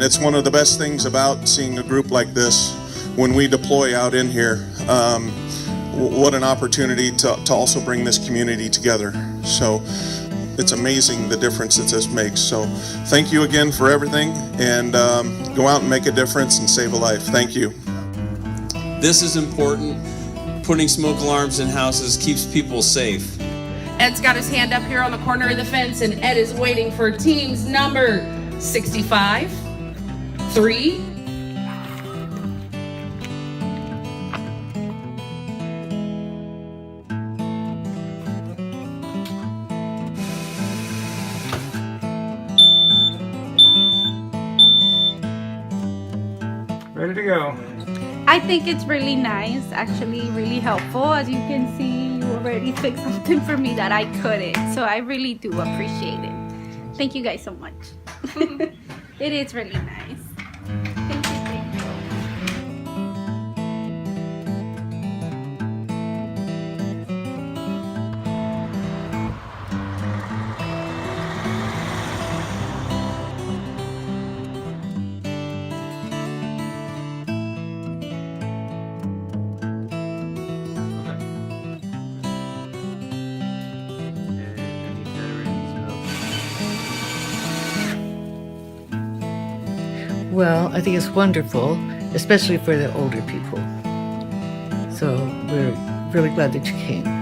It's one of the best things about seeing a group like this when we deploy out in here. What an opportunity to also bring this community together. So it's amazing the difference that this makes. So thank you again for everything, and go out and make a difference and save a life. Thank you. This is important. Putting smoke alarms in houses keeps people safe. Ed's got his hand up here on the corner of the fence, and Ed is waiting for teams number 65, 3, ready to go. I think it's really nice, actually really helpful. As you can see, you already fixed something for me that I couldn't. So I really do appreciate it. Thank you guys so much. It is really nice. Thank you, thank you. Well, I think it's wonderful, especially for the older people. So we're really glad that you came.